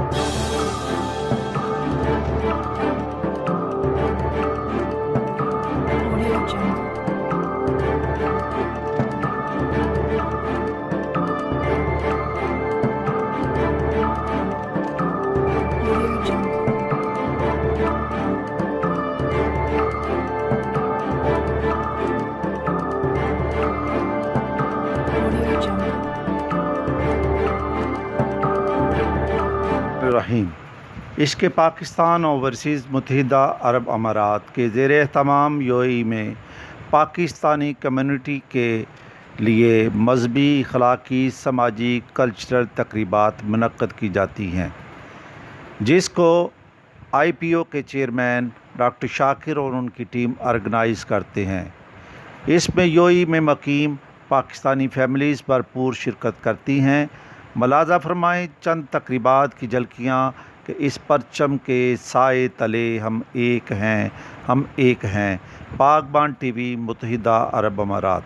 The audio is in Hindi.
Audio Jungle. Audio Jungle. Audio Jungle. रहीम। इश्क़ पाकिस्तान ओवरसीज़ मुत्तहिदा अरब अमारात के ज़ेर एहतमाम यूएई में पाकिस्तानी कम्युनिटी के लिए मजहबी, अखलाकी, समाजी, कल्चरल तकरीबात मुनक्कद की जाती हैं, जिसको IPO के चेयरमैन डॉक्टर शाकिर और उनकी टीम ऑर्गेनाइज़ करते हैं। इसमें यूएई में मुकीम पाकिस्तानी फैमिलीज़ भरपूर शिरकत करती हैं। मुलाज़ा फरमाएँ चंद तकरीबात की झलकियाँ कि इस परचम के साए तले हम एक हैं, हम एक हैं। पाकबान TV, मुत्तहिदा अरब अमारात।